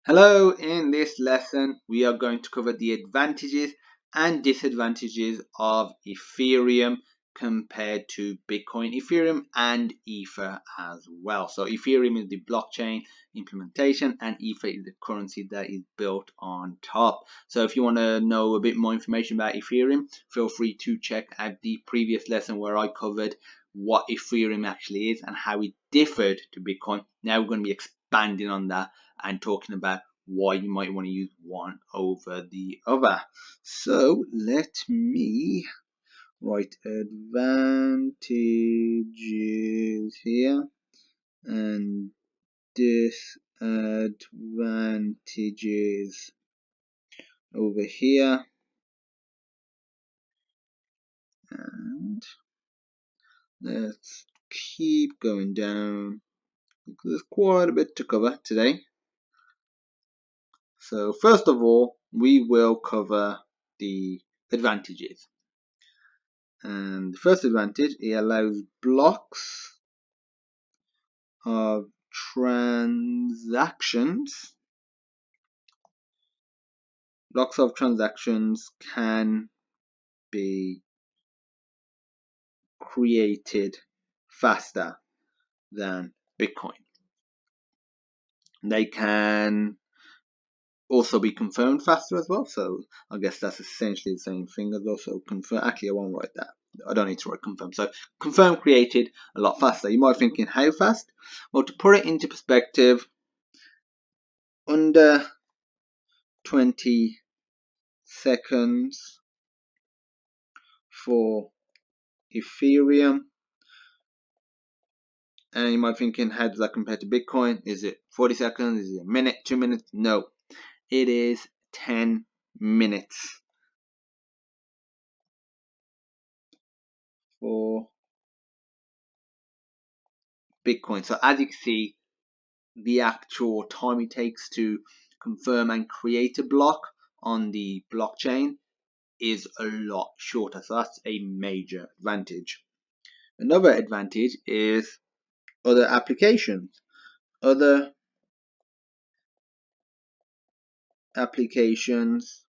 Hello, in this lesson we are going to cover the advantages and disadvantages of Ethereum compared to Bitcoin, Ethereum and Ether as well. So Ethereum is the blockchain implementation and Ether is the currency that is built on top. So if you want to know a bit more information about Ethereum, feel free to check out the previous lesson where I covered what Ethereum actually is and how it differed to Bitcoin. Now we're going to be expanding on that and talking about why you might want to use one over the other. So let me write advantages here and disadvantages over here, and let's keep going down. There's quite a bit to cover today. So first of all, we will cover the advantages. And the first advantage, it allows blocks of transactions. Blocks of transactions can be created faster than Bitcoin. They can also be confirmed faster as well. So I guess that's essentially the same thing as well. So confirm. Actually, I won't write that. I don't need to write confirm. So confirm created a lot faster. You might be thinking, how fast? Well, to put it into perspective, under 20 seconds for Ethereum. And you might be thinking, how does that compare to Bitcoin? Is it 40 seconds? Is it a minute, 2 minutes? No, it is 10 minutes for Bitcoin. So as you can see, the actual time it takes to confirm and create a block on the blockchain is a lot shorter. So that's a major advantage. Another advantage is other applications. Other applications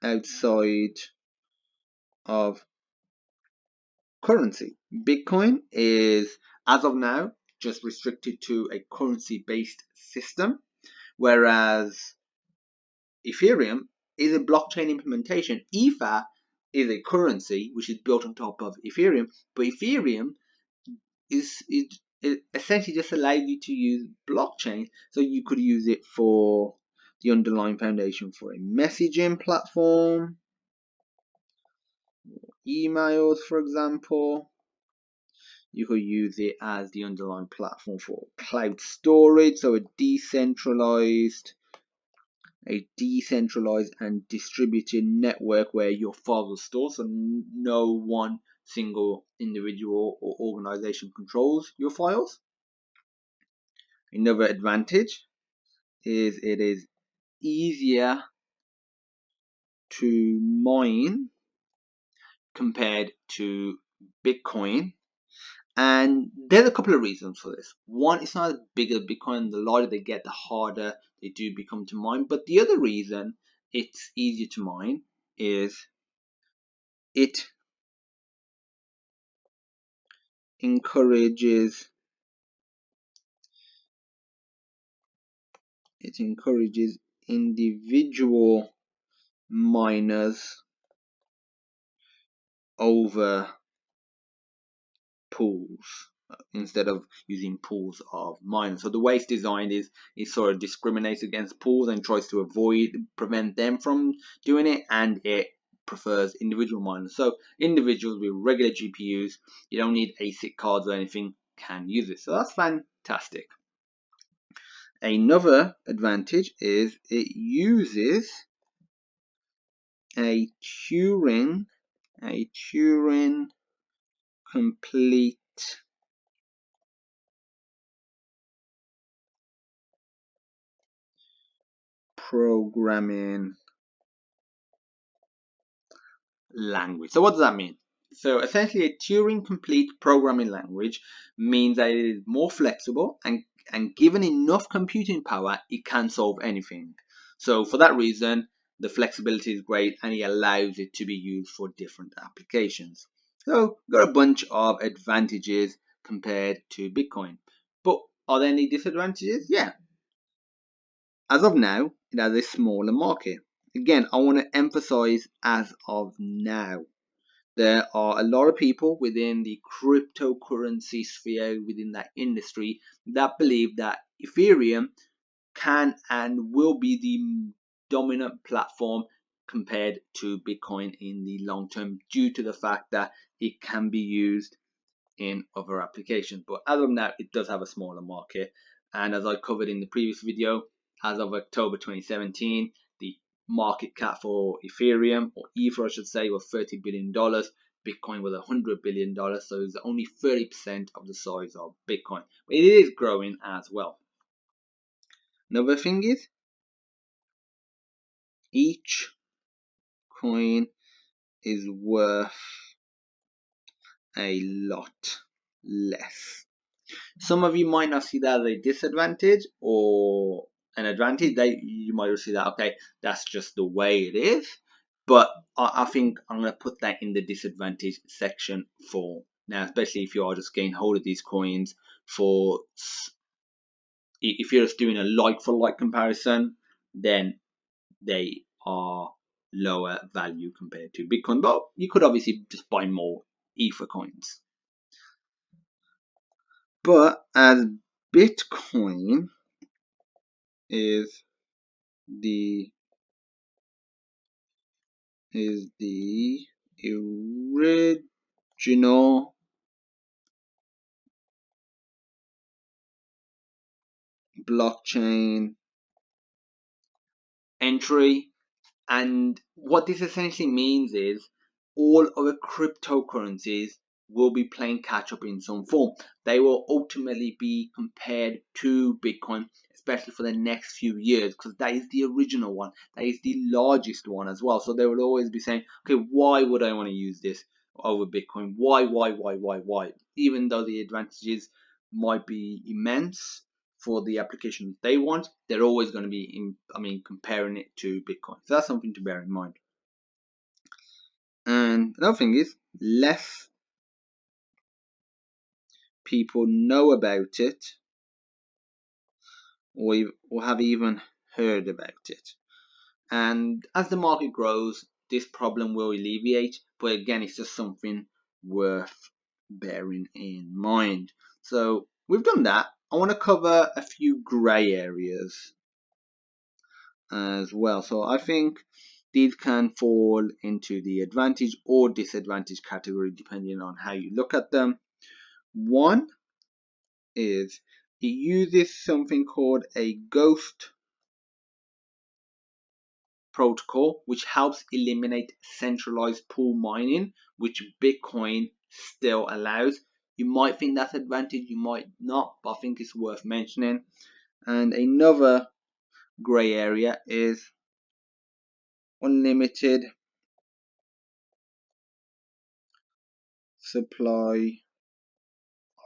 outside of currency. Bitcoin is, as of now, just restricted to a currency-based system, whereas Ethereum is a blockchain implementation. Ether is a currency which is built on top of Ethereum, but Ethereum it essentially just allows you to use blockchain, so you could use it for the underlying foundation for a messaging platform, emails, for example. You could use it as the underlying platform for cloud storage, so a decentralized and distributed network where your files are stored, so no one single individual or organization controls your files. Another advantage is it is easier to mine compared to Bitcoin. And there's a couple of reasons for this. One, it's not as big as Bitcoin. The larger they get, the harder they do become to mine. But the other reason it's easier to mine is it encourages individual miners over pools instead of using pools of miners. So the way it's designed is it sort of discriminates against pools and tries to prevent them from doing it, and it prefers individual miners. So individuals with regular GPUs, you don't need ASIC cards or anything, can use it. So that's fantastic. Another advantage is it uses a Turing complete programming language. So what does that mean? So essentially a Turing complete programming language means that it is more flexible and and given enough computing power, it can solve anything. So for that reason, the flexibility is great and it allows it to be used for different applications. So got a bunch of advantages compared to Bitcoin. But are there any disadvantages? Yeah. As of now, it has a smaller market. Again, I want to emphasize as of now. There are a lot of people within the cryptocurrency sphere, within that industry, that believe that Ethereum can and will be the dominant platform compared to Bitcoin in the long term, due to the fact that it can be used in other applications. But as of now, it does have a smaller market. And as I covered in the previous video, as of October 2017, the market cap for Ethereum, or Ether I should say, was $30 billion. Bitcoin was $100 billion, so it's only 30% of the size of Bitcoin. But it is growing as well. Another thing is, each coin is worth a lot less. Some of you might not see that as a disadvantage or an advantage. You might see that, okay, that's just the way it is. But I think I'm going to put that in the disadvantage section for now, especially if you are just getting hold of these coins for, if you're just doing a like for like comparison, then they are lower value compared to Bitcoin. But you could obviously just buy more Ether coins. But as Bitcoin is the original blockchain entry, and what this essentially means is all other cryptocurrencies will be playing catch up in some form. They will ultimately be compared to Bitcoin, especially for the next few years, because that is the original one. That is the largest one as well. So they will always be saying, okay, why would I want to use this over Bitcoin? Why? Even though the advantages might be immense for the applications they want, they're always going to be comparing it to Bitcoin. So that's something to bear in mind. And another thing is, less people know about it or have even heard about it. And as the market grows, this problem will alleviate, but again, it's just something worth bearing in mind. So we've done that. I want to cover a few grey areas as well. So I think these can fall into the advantage or disadvantage category depending on how you look at them. One is it uses something called a ghost protocol, which helps eliminate centralized pool mining, which Bitcoin still allows. You might think that's advantage, you might not, but I think it's worth mentioning. And another grey area is unlimited supply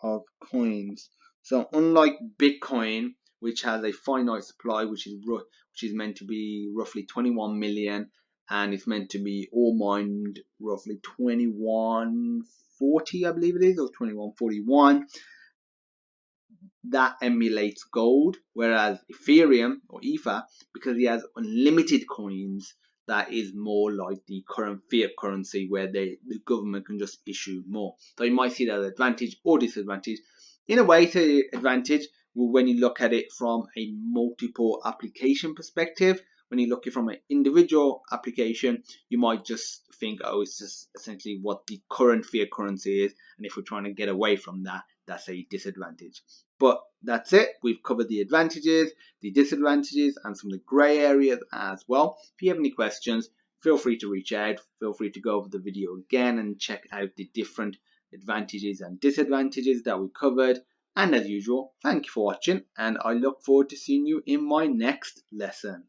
of coins. So unlike Bitcoin, which has a finite supply, which is meant to be roughly 21 million, and it's meant to be all mined roughly 2140, I believe it is, or 2141. That emulates gold, whereas Ethereum or Ether, because it has unlimited coins, that is more like the current fiat currency where the government can just issue more. So you might see that as advantage or disadvantage. In a way, it's an advantage when you look at it from a multiple application perspective. When you look at it from an individual application, you might just think, oh, it's just essentially what the current fiat currency is, and if we're trying to get away from that, that's a disadvantage. But that's it. We've covered the advantages, the disadvantages, and some of the grey areas as well. If you have any questions, feel free to reach out. Feel free to go over the video again and check out the different advantages and disadvantages that we covered. And as usual, thank you for watching, and I look forward to seeing you in my next lesson.